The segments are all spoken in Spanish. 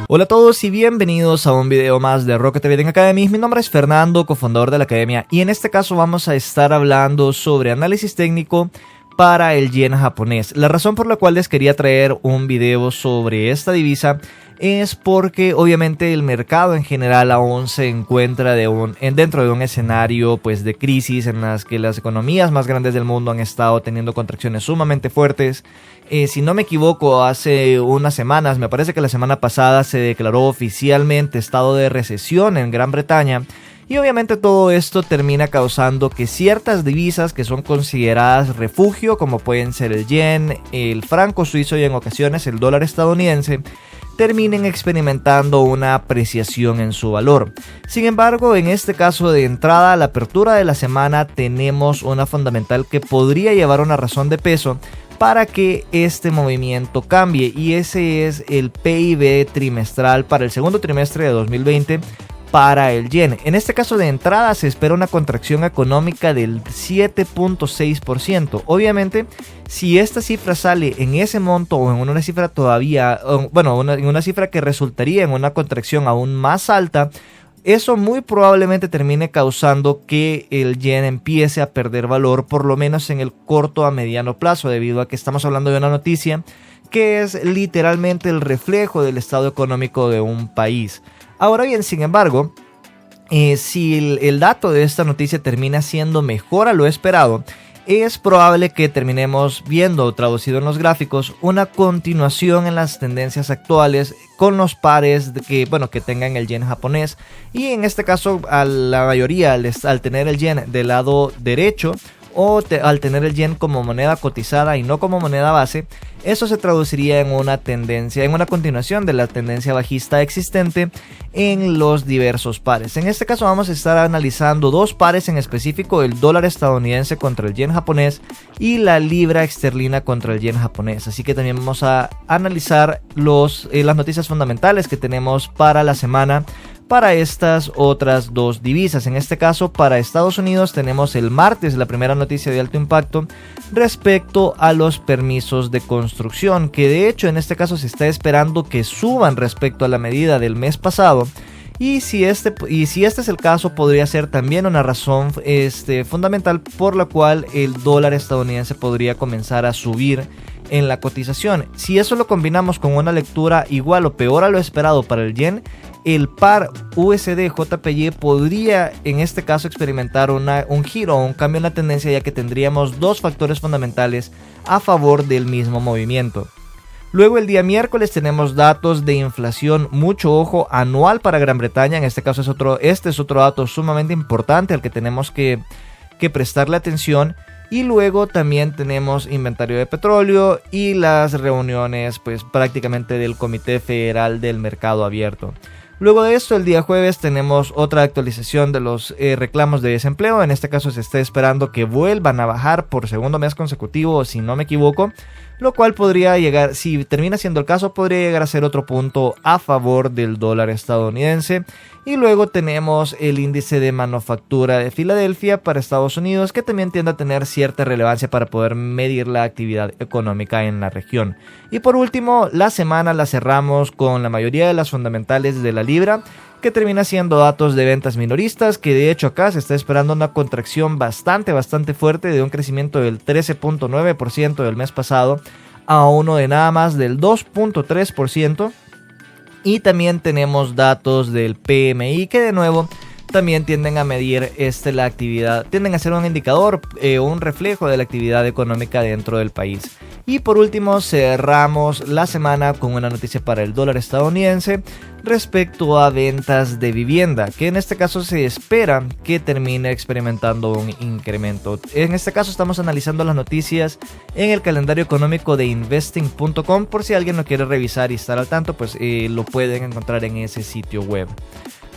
Hola a todos y bienvenidos a un video más de Rocket Trading Academy. Mi nombre es Fernando, cofundador de la academia, y en este caso vamos a estar hablando sobre análisis técnico para el yen japonés. La razón por la cual les quería traer un video sobre esta divisa es porque obviamente el mercado en general aún se encuentra dentro de un escenario pues de crisis en las que las economías más grandes del mundo han estado teniendo contracciones sumamente fuertes. Si no me equivoco, hace unas semanas, me parece que la semana pasada se declaró oficialmente estado de recesión en Gran Bretaña. Y obviamente todo esto termina causando que ciertas divisas que son consideradas refugio, como pueden ser el yen, el franco suizo y en ocasiones el dólar estadounidense, terminen experimentando una apreciación en su valor. Sin embargo, en este caso de entrada a la apertura de la semana tenemos una fundamental que podría llevar una razón de peso para que este movimiento cambie, y ese es el PIB trimestral para el segundo trimestre de 2020 para el yen. En este caso de entrada se espera una contracción económica del 7.6%. Obviamente, si esta cifra sale en ese monto o en una cifra en una cifra que resultaría en una contracción aún más alta, eso muy probablemente termine causando que el yen empiece a perder valor, por lo menos en el corto a mediano plazo, debido a que estamos hablando de una noticia que es literalmente el reflejo del estado económico de un país. Ahora bien, sin embargo, si el dato de esta noticia termina siendo mejor a lo esperado, es probable que terminemos viendo, traducido en los gráficos, una continuación en las tendencias actuales con los pares que tengan el yen japonés. Y en este caso, a la mayoría, al tener el yen del lado derecho, al tener el yen como moneda cotizada y no como moneda base, eso se traduciría en una continuación de la tendencia bajista existente en los diversos pares. En este caso vamos a estar analizando dos pares en específico: el dólar estadounidense contra el yen japonés y la libra esterlina contra el yen japonés. Así que también vamos a analizar las noticias fundamentales que tenemos para la semana para estas otras dos divisas. En este caso, para Estados Unidos tenemos el martes la primera noticia de alto impacto respecto a los permisos de construcción, que de hecho en este caso se está esperando que suban respecto a la medida del mes pasado. Y si este es el caso, podría ser también una razón fundamental por la cual el dólar estadounidense podría comenzar a subir en la cotización. Si eso lo combinamos con una lectura igual o peor a lo esperado para el yen, el par USD-JPY podría en este caso experimentar un giro o un cambio en la tendencia, ya que tendríamos dos factores fundamentales a favor del mismo movimiento. Luego el día miércoles tenemos datos de inflación, mucho ojo, anual para Gran Bretaña. En este caso este es otro dato sumamente importante al que tenemos que prestarle atención. Y luego también tenemos inventario de petróleo y las reuniones pues prácticamente del Comité Federal del Mercado Abierto. Luego de esto, el día jueves tenemos otra actualización de los reclamos de desempleo. En este caso se está esperando que vuelvan a bajar por segundo mes consecutivo, si no me equivoco, lo cual podría llegar, si termina siendo el caso, podría llegar a ser otro punto a favor del dólar estadounidense. Y luego tenemos el índice de manufactura de Filadelfia para Estados Unidos, que también tiende a tener cierta relevancia para poder medir la actividad económica en la región. Y por último, la semana la cerramos con la mayoría de las fundamentales de la libra, que termina siendo datos de ventas minoristas, que de hecho acá se está esperando una contracción bastante fuerte, de un crecimiento del 13.9% del mes pasado a uno de nada más del 2.3%. Y también tenemos datos del PMI, que de nuevo también tienden a medir la actividad, tienden a ser un indicador, un reflejo de la actividad económica dentro del país. Y por último cerramos la semana con una noticia para el dólar estadounidense respecto a ventas de vivienda, que en este caso se espera que termine experimentando un incremento. En este caso estamos analizando las noticias en el calendario económico de investing.com, por si alguien lo quiere revisar y estar al tanto, pues lo pueden encontrar en ese sitio web.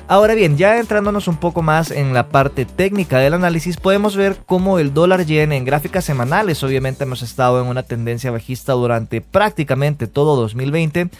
Ahora bien, ya entrándonos un poco más en la parte técnica del análisis, podemos ver cómo el dólar yen en gráficas semanales, obviamente hemos estado en una tendencia bajista durante prácticamente todo 2020,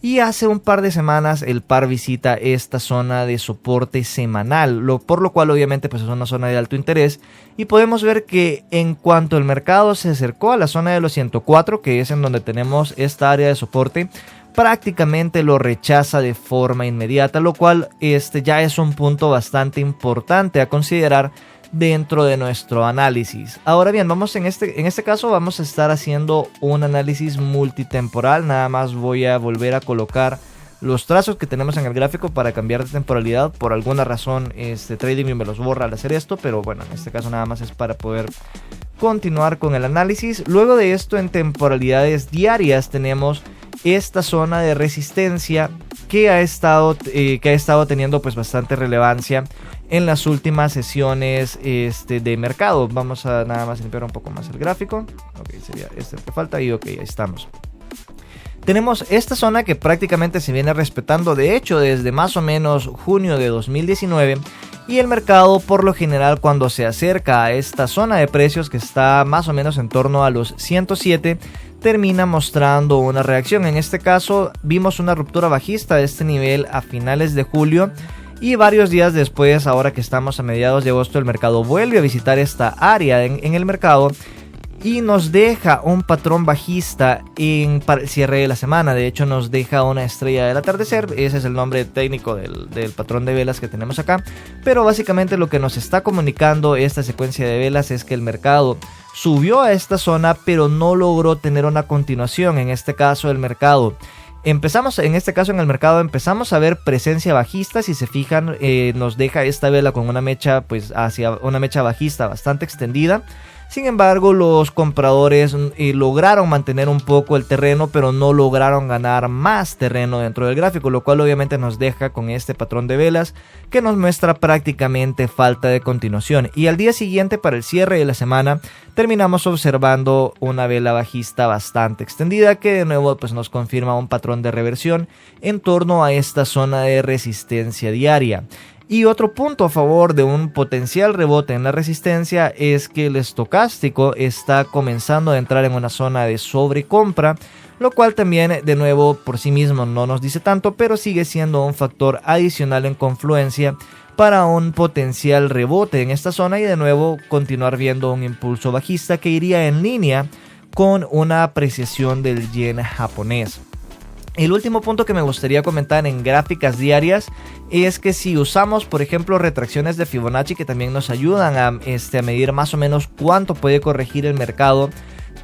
y hace un par de semanas el par visita esta zona de soporte semanal, por lo cual obviamente pues es una zona de alto interés, y podemos ver que en cuanto el mercado se acercó a la zona de los 104, que es en donde tenemos esta área de soporte, prácticamente lo rechaza de forma inmediata, lo cual ya es un punto bastante importante a considerar dentro de nuestro análisis. Ahora bien, en este caso vamos a estar haciendo un análisis multitemporal. Nada más voy a volver a colocar los trazos que tenemos en el gráfico para cambiar de temporalidad. Por alguna razón TradingView me los borra al hacer esto, pero bueno, en este caso nada más es para poder continuar con el análisis. Luego de esto, en temporalidades diarias tenemos esta zona de resistencia que ha estado teniendo pues bastante relevancia en las últimas sesiones de mercado. Vamos a nada más limpiar un poco más el gráfico. Ok, sería el que falta y ok, ahí estamos. Tenemos esta zona que prácticamente se viene respetando, de hecho, desde más o menos junio de 2019. Y el mercado, por lo general, cuando se acerca a esta zona de precios que está más o menos en torno a los 107, termina mostrando una reacción. En este caso, vimos una ruptura bajista de este nivel a finales de julio. Y varios días después, ahora que estamos a mediados de agosto, el mercado vuelve a visitar esta área en el mercado y nos deja un patrón bajista para el cierre de la semana. De hecho, nos deja una estrella del atardecer. Ese es el nombre técnico del patrón de velas que tenemos acá. Pero básicamente lo que nos está comunicando esta secuencia de velas es que el mercado subió a esta zona, pero no logró tener una continuación. En este caso, el mercado empezamos a ver presencia bajista. Si se fijan, nos deja esta vela con una mecha hacia una mecha bajista bastante extendida. Sin embargo, los compradores lograron mantener un poco el terreno, pero no lograron ganar más terreno dentro del gráfico, lo cual obviamente nos deja con este patrón de velas que nos muestra prácticamente falta de continuación. Y al día siguiente, para el cierre de la semana, terminamos observando una vela bajista bastante extendida que de nuevo nos confirma un patrón de reversión en torno a esta zona de resistencia diaria. Y otro punto a favor de un potencial rebote en la resistencia es que el estocástico está comenzando a entrar en una zona de sobrecompra, lo cual también de nuevo por sí mismo no nos dice tanto, pero sigue siendo un factor adicional en confluencia para un potencial rebote en esta zona y de nuevo continuar viendo un impulso bajista que iría en línea con una apreciación del yen japonés. El último punto que me gustaría comentar en gráficas diarias es que si usamos, por ejemplo, retracciones de Fibonacci que también nos ayudan a medir más o menos cuánto puede corregir el mercado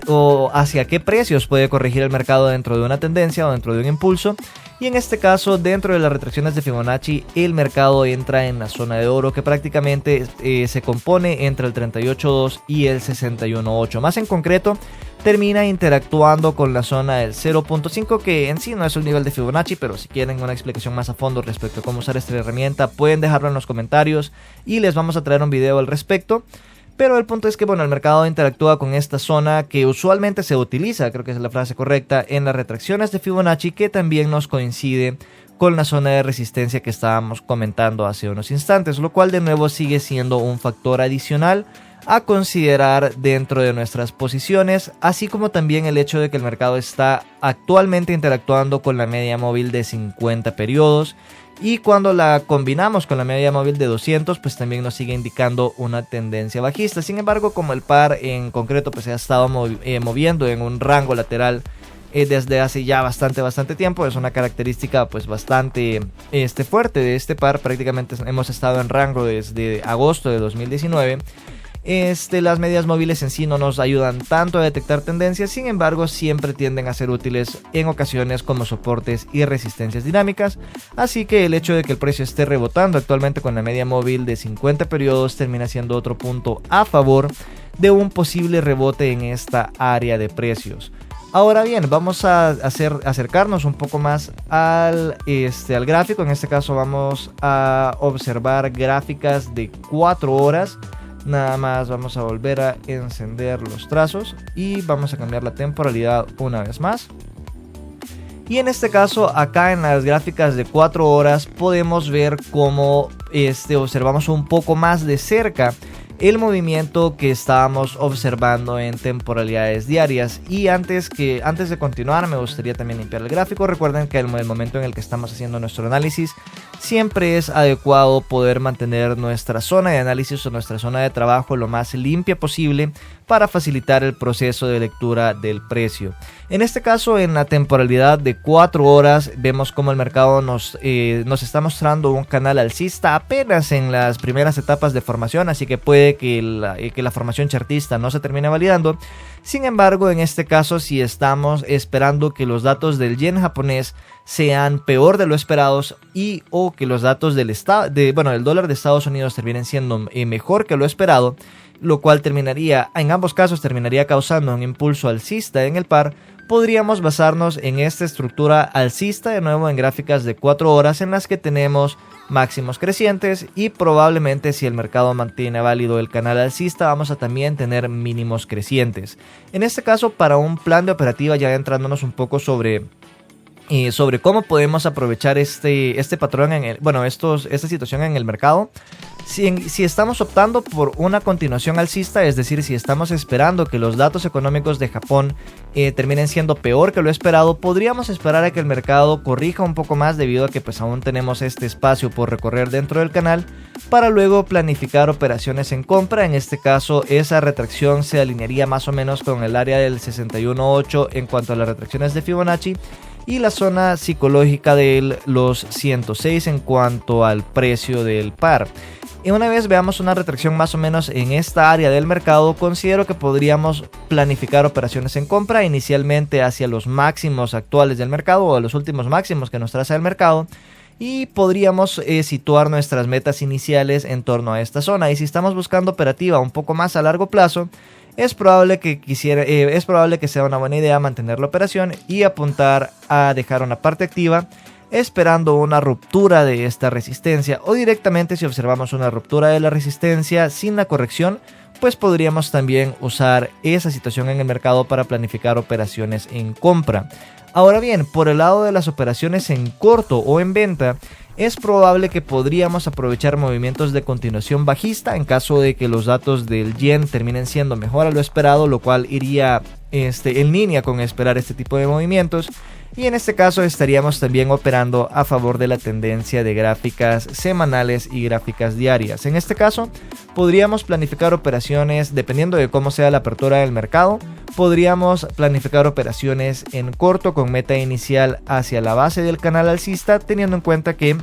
o hacia qué precios puede corregir el mercado dentro de una tendencia o dentro de un impulso. Y en este caso, dentro de las retracciones de Fibonacci, el mercado entra en la zona de oro que prácticamente se compone entre el 38.2 y el 61.8. Más en concreto, termina interactuando con la zona del 0.5, que en sí no es un nivel de Fibonacci, pero si quieren una explicación más a fondo respecto a cómo usar esta herramienta, pueden dejarlo en los comentarios y les vamos a traer un video al respecto. Pero el punto es que el mercado interactúa con esta zona que usualmente se utiliza, creo que es la frase correcta, en las retracciones de Fibonacci, que también nos coincide con la zona de resistencia que estábamos comentando hace unos instantes, lo cual de nuevo sigue siendo un factor adicional a considerar dentro de nuestras posiciones, así como también el hecho de que el mercado está actualmente interactuando con la media móvil de 50 periodos. Y cuando la combinamos con la media móvil de 200, pues también nos sigue indicando una tendencia bajista. Sin embargo, como el par en concreto se ha estado moviendo en un rango lateral desde hace ya bastante tiempo, es una característica bastante fuerte de este par. Prácticamente hemos estado en rango desde agosto de 2019. Las medias móviles en sí no nos ayudan tanto a detectar tendencias, sin embargo siempre tienden a ser útiles en ocasiones como soportes y resistencias dinámicas, así que el hecho de que el precio esté rebotando actualmente con la media móvil de 50 periodos termina siendo otro punto a favor de un posible rebote en esta área de precios. Ahora bien, vamos a acercarnos un poco más al gráfico. En este caso vamos a observar gráficas de 4 horas. Nada más vamos a volver a encender los trazos y vamos a cambiar la temporalidad una vez más. Y en este caso, acá en las gráficas de 4 horas podemos ver cómo observamos un poco más de cerca el movimiento que estábamos observando en temporalidades diarias. Y antes de continuar, me gustaría también limpiar el gráfico. Recuerden que el momento en el que estamos haciendo nuestro análisis siempre es adecuado poder mantener nuestra zona de análisis o nuestra zona de trabajo lo más limpia posible para facilitar el proceso de lectura del precio. En este caso, en la temporalidad de 4 horas, vemos como el mercado nos está mostrando un canal alcista apenas en las primeras etapas de formación, así que puede que la formación chartista no se termine validando. Sin embargo, en este caso, si estamos esperando que los datos del yen japonés sean peor de lo esperados o que los datos del dólar de Estados Unidos terminen siendo mejor que lo esperado, lo cual en ambos casos terminaría causando un impulso alcista en el par, podríamos basarnos en esta estructura alcista de nuevo en gráficas de 4 horas en las que tenemos máximos crecientes y probablemente si el mercado mantiene válido el canal alcista vamos a también tener mínimos crecientes. En este caso, para un plan de operativa, ya entrándonos un poco sobre cómo podemos aprovechar este patrón esta situación en el mercado. Si estamos optando por una continuación alcista, es decir, si estamos esperando que los datos económicos de Japón terminen siendo peor que lo esperado, podríamos esperar a que el mercado corrija un poco más debido a que pues aún tenemos este espacio por recorrer dentro del canal para luego planificar operaciones en compra. En este caso, esa retracción se alinearía más o menos con el área del 61.8 en cuanto a las retracciones de Fibonacci y la zona psicológica de los 106 en cuanto al precio del par. Y una vez veamos una retracción más o menos en esta área del mercado, considero que podríamos planificar operaciones en compra inicialmente hacia los máximos actuales del mercado o los últimos máximos que nos traza el mercado, y podríamos situar nuestras metas iniciales en torno a esta zona. Y si estamos buscando operativa un poco más a largo plazo, es probable que sea una buena idea mantener la operación y apuntar a dejar una parte activa esperando una ruptura de esta resistencia, o directamente si observamos una ruptura de la resistencia sin la corrección, pues podríamos también usar esa situación en el mercado para planificar operaciones en compra. Ahora bien, por el lado de las operaciones en corto o en venta, es probable que podríamos aprovechar movimientos de continuación bajista en caso de que los datos del yen terminen siendo mejor a lo esperado, lo cual iría en línea con esperar este tipo de movimientos. Y en este caso estaríamos también operando a favor de la tendencia de gráficas semanales y gráficas diarias. En este caso, podríamos planificar operaciones dependiendo de cómo sea la apertura del mercado. Podríamos planificar operaciones en corto con meta inicial hacia la base del canal alcista, teniendo en cuenta que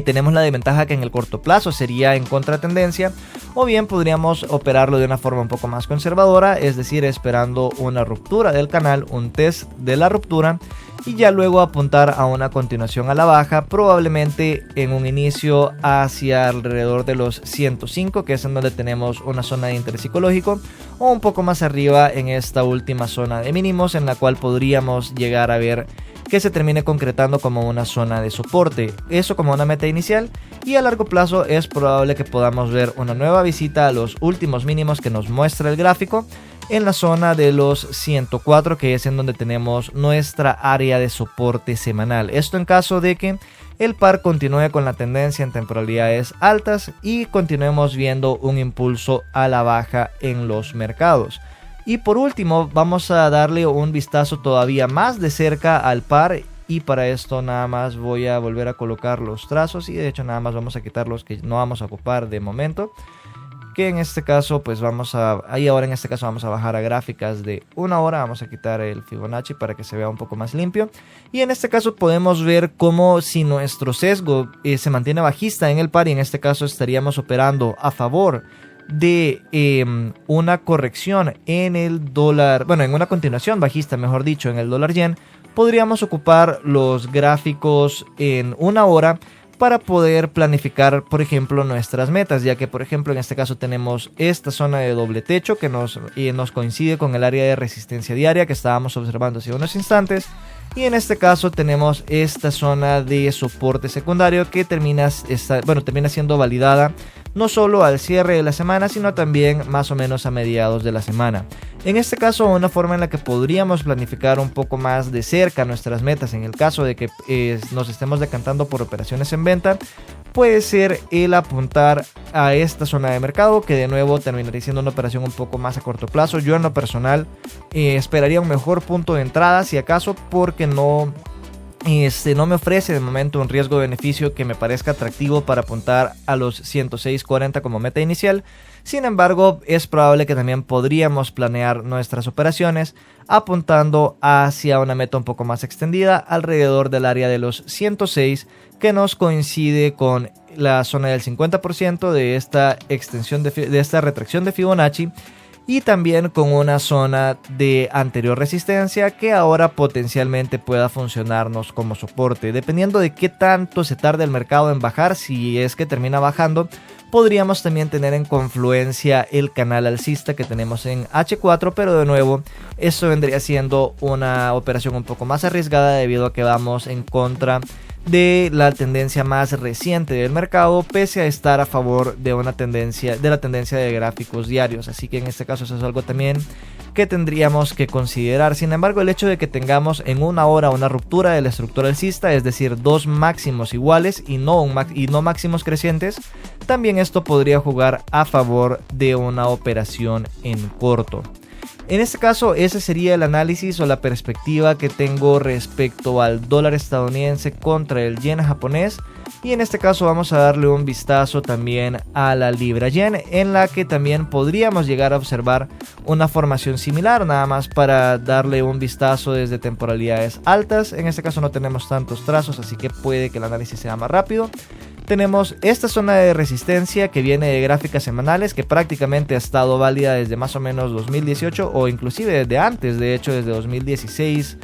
tenemos la desventaja que en el corto plazo sería en contratendencia, o bien podríamos operarlo de una forma un poco más conservadora, es decir, esperando una ruptura del canal, un test de la ruptura, y ya luego apuntar a una continuación a la baja, probablemente en un inicio hacia alrededor de los 105, que es en donde tenemos una zona de interés psicológico, o un poco más arriba en esta última zona de mínimos, en la cual podríamos llegar a ver que se termine concretando como una zona de soporte, eso como una meta inicial. Y a largo plazo es probable que podamos ver una nueva visita a los últimos mínimos que nos muestra el gráfico en la zona de los 104, que es en donde tenemos nuestra área de soporte semanal. Esto en caso de que el par continúe con la tendencia en temporalidades altas y continuemos viendo un impulso a la baja en los mercados. Y por último, vamos a darle un vistazo todavía más de cerca al par, y para esto nada más voy a volver a colocar los trazos, y de hecho nada más vamos a quitar los que no vamos a ocupar de momento, que en este caso pues ahora en este caso vamos a bajar a gráficas de 1 hora, vamos a quitar el Fibonacci para que se vea un poco más limpio, y en este caso podemos ver cómo si nuestro sesgo se mantiene bajista en el par, y en este caso estaríamos operando a favor de una corrección en el dólar, en una continuación bajista, mejor dicho, en el dólar yen, podríamos ocupar los gráficos en 1 hora para poder planificar, por ejemplo, nuestras metas, ya que, por ejemplo, en este caso tenemos esta zona de doble techo que nos coincide con el área de resistencia diaria que estábamos observando hace unos instantes, y en este caso tenemos esta zona de soporte secundario que termina siendo validada no solo al cierre de la semana, sino también más o menos a mediados de la semana. En este caso, una forma en la que podríamos planificar un poco más de cerca nuestras metas en el caso de que nos estemos decantando por operaciones en venta, puede ser el apuntar a esta zona de mercado, que de nuevo terminaría siendo una operación un poco más a corto plazo. Yo en lo personal esperaría un mejor punto de entrada, si acaso, porque no no me ofrece de momento un riesgo-beneficio que me parezca atractivo para apuntar a los 106.40 como meta inicial. Sin embargo, es probable que también podríamos planear nuestras operaciones apuntando hacia una meta un poco más extendida alrededor del área de los 106, que nos coincide con la zona del 50% de esta extensión de esta retracción de Fibonacci, y también con una zona de anterior resistencia que ahora potencialmente pueda funcionarnos como soporte. Dependiendo de qué tanto se tarde el mercado en bajar, si es que termina bajando, podríamos también tener en confluencia el canal alcista que tenemos en H4, pero de nuevo esto vendría siendo una operación un poco más arriesgada debido a que vamos en contra de la tendencia más reciente del mercado, pese a estar a favor de la tendencia de gráficos diarios. Así que en este caso eso es algo también que tendríamos que considerar. Sin embargo, el hecho de que tengamos en una hora una ruptura de la estructura alcista, es decir, dos máximos iguales y no máximos crecientes, también esto podría jugar a favor de una operación en corto. En este caso, ese sería el análisis o la perspectiva que tengo respecto al dólar estadounidense contra el yen japonés. Y en este caso vamos a darle un vistazo también a la libra yen, en la que también podríamos llegar a observar una formación similar, nada más para darle un vistazo desde temporalidades altas. En este caso no tenemos tantos trazos, así que puede que el análisis sea más rápido. Tenemos esta zona de resistencia que viene de gráficas semanales, que prácticamente ha estado válida desde más o menos 2018 o inclusive desde antes, de hecho desde 2016,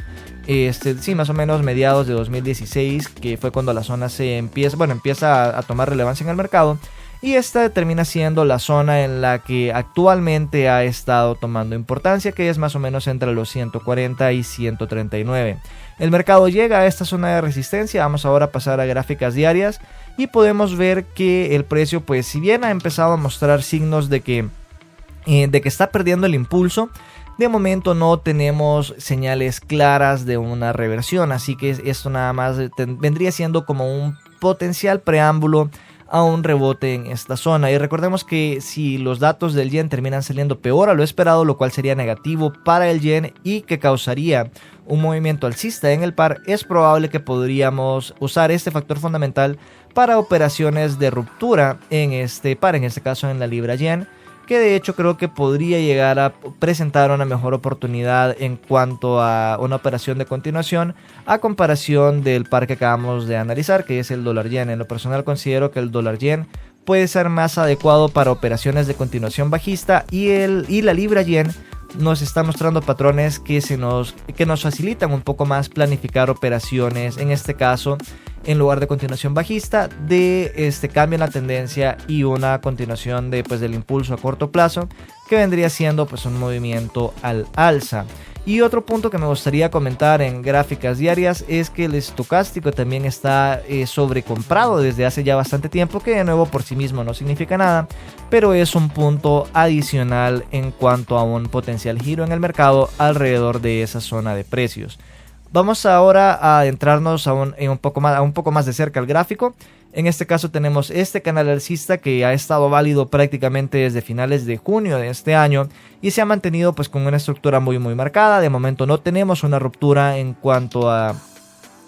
sí, más o menos mediados de 2016, que fue cuando la zona empieza a tomar relevancia en el mercado. Y esta termina siendo la zona en la que actualmente ha estado tomando importancia, que es más o menos entre los 140 y 139. El mercado llega a esta zona de resistencia. Vamos ahora a pasar a gráficas diarias y podemos ver que el precio, pues si bien ha empezado a mostrar signos de que está perdiendo el impulso, de momento no tenemos señales claras de una reversión. Así que esto nada más vendría siendo como un potencial preámbulo a un rebote en esta zona. Y recordemos que si los datos del yen terminan saliendo peor a lo esperado, lo cual sería negativo para el yen y que causaría un movimiento alcista en el par, es probable que podríamos usar este factor fundamental para operaciones de ruptura en este par, en este caso en la libra yen, que de hecho creo que podría llegar a presentar una mejor oportunidad en cuanto a una operación de continuación a comparación del par que acabamos de analizar, que es el dólar yen. En lo personal considero que el dólar yen puede ser más adecuado para operaciones de continuación bajista, y la libra yen nos está mostrando patrones que nos facilitan un poco más planificar operaciones, en este caso en lugar de continuación bajista, de este cambio en la tendencia y una continuación del impulso a corto plazo, que vendría siendo pues un movimiento al alza. Y otro punto que me gustaría comentar en gráficas diarias es que el estocástico también está sobrecomprado desde hace ya bastante tiempo, que de nuevo por sí mismo no significa nada, pero es un punto adicional en cuanto a un potencial giro en el mercado alrededor de esa zona de precios. Vamos ahora a adentrarnos un poco más de cerca al gráfico. En este caso tenemos este canal alcista que ha estado válido prácticamente desde finales de junio de este año y se ha mantenido pues con una estructura muy marcada. De momento no tenemos una ruptura en cuanto a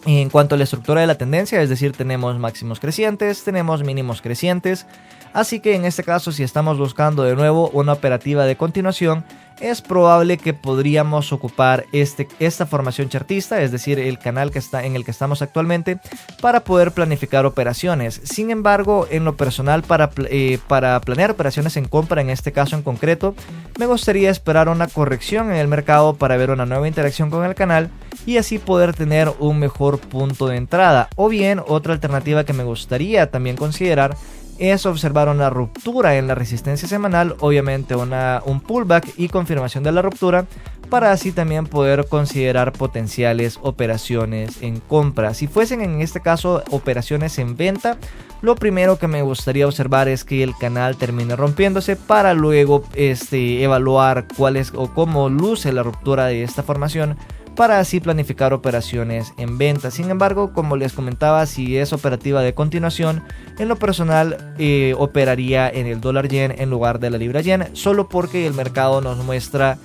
la estructura de la tendencia, es decir, tenemos máximos crecientes, tenemos mínimos crecientes. Así que en este caso, si estamos buscando de nuevo una operativa de continuación, es probable que podríamos ocupar esta formación chartista, es decir, el canal en el que estamos actualmente, para poder planificar operaciones. Sin embargo, en lo personal, para planear operaciones en compra, en este caso en concreto, me gustaría esperar una corrección en el mercado para ver una nueva interacción con el canal y así poder tener un mejor punto de entrada. O bien, otra alternativa que me gustaría también considerar es observar una ruptura en la resistencia semanal, obviamente un pullback y confirmación de la ruptura, para así también poder considerar potenciales operaciones en compra. Si fuesen en este caso operaciones en venta, lo primero que me gustaría observar es que el canal termine rompiéndose para luego evaluar cuál es o cómo luce la ruptura de esta formación, para así planificar operaciones en venta. Sin embargo, como les comentaba, si es operativa de continuación, en lo personal operaría en el dólar yen en lugar de la libra yen, solo porque el mercado nos muestra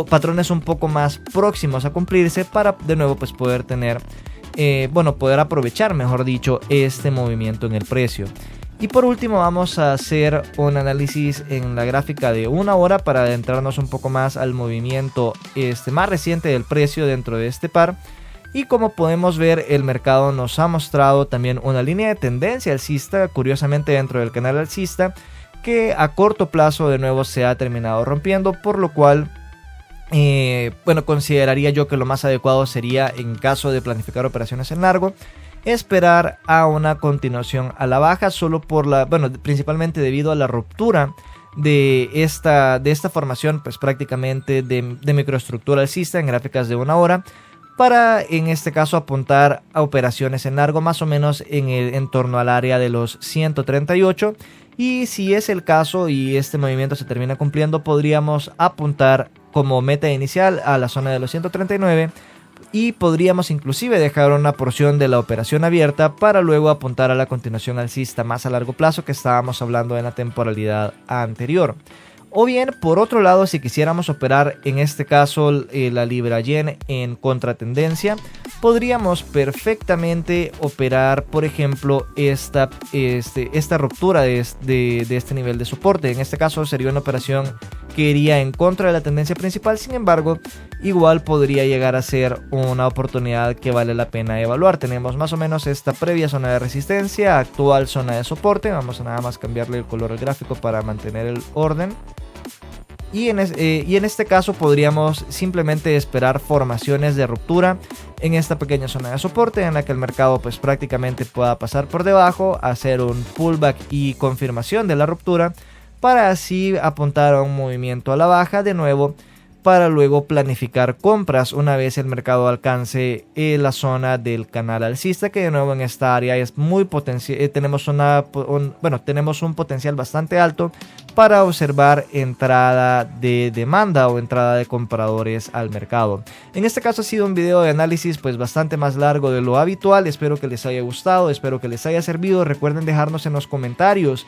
patrones un poco más próximos a cumplirse para de nuevo pues poder tener poder aprovechar, mejor dicho, este movimiento en el precio. Y por último vamos a hacer un análisis en la gráfica de 1 hora para adentrarnos un poco más al movimiento más reciente del precio dentro de este par. Y como podemos ver, el mercado nos ha mostrado también una línea de tendencia alcista, curiosamente dentro del canal alcista, que a corto plazo de nuevo se ha terminado rompiendo, por lo cual consideraría yo que lo más adecuado sería, en caso de planificar operaciones en largo, esperar a una continuación a la baja, principalmente debido a la ruptura de esta formación, pues prácticamente de microestructura alcista en gráficas de 1 hora, para en este caso apuntar a operaciones en largo más o menos en torno al área de los 138, y si es el caso y este movimiento se termina cumpliendo, podríamos apuntar como meta inicial a la zona de los 139 y podríamos inclusive dejar una porción de la operación abierta para luego apuntar a la continuación alcista más a largo plazo que estábamos hablando en la temporalidad anterior. O bien, por otro lado, si quisiéramos operar en este caso la libra yen en contratendencia, podríamos perfectamente operar, por ejemplo, esta ruptura de este nivel de soporte. En este caso sería una operación que iría en contra de la tendencia principal. Sin embargo, igual podría llegar a ser una oportunidad que vale la pena evaluar. Tenemos más o menos esta previa zona de resistencia, actual zona de soporte. Vamos a nada más cambiarle el color al gráfico para mantener el orden. Y en este caso podríamos simplemente esperar formaciones de ruptura en esta pequeña zona de soporte, en la que el mercado pues prácticamente pueda pasar por debajo, hacer un pullback y confirmación de la ruptura, para así apuntar a un movimiento a la baja de nuevo, para luego planificar compras una vez el mercado alcance la zona del canal alcista, que de nuevo en esta área es muy potencial. Tenemos un potencial bastante alto para observar entrada de demanda o entrada de compradores al mercado. En este caso ha sido un video de análisis pues bastante más largo de lo habitual. Espero que les haya gustado, espero que les haya servido. Recuerden dejarnos en los comentarios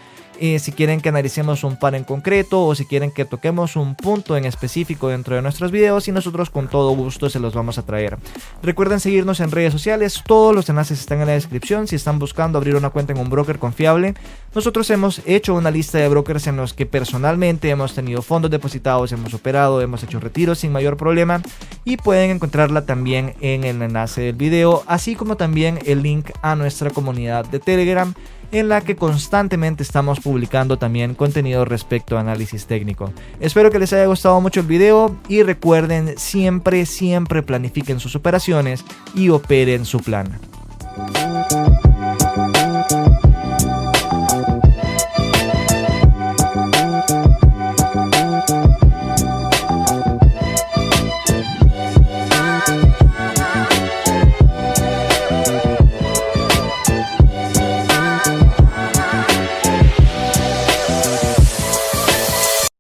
si quieren que analicemos un par en concreto o si quieren que toquemos un punto en específico dentro de nuestros videos, y nosotros con todo gusto se los vamos a traer. Recuerden seguirnos en redes sociales, todos los enlaces están en la descripción. Si están buscando abrir una cuenta en un broker confiable, nosotros hemos hecho una lista de brokers en los que personalmente hemos tenido fondos depositados, hemos operado, hemos hecho retiros sin mayor problema, y pueden encontrarla también en el enlace del video, así como también el link a nuestra comunidad de Telegram, en la que constantemente estamos publicando también contenido respecto a análisis técnico. Espero que les haya gustado mucho el video y recuerden, siempre planifiquen sus operaciones y operen su plan.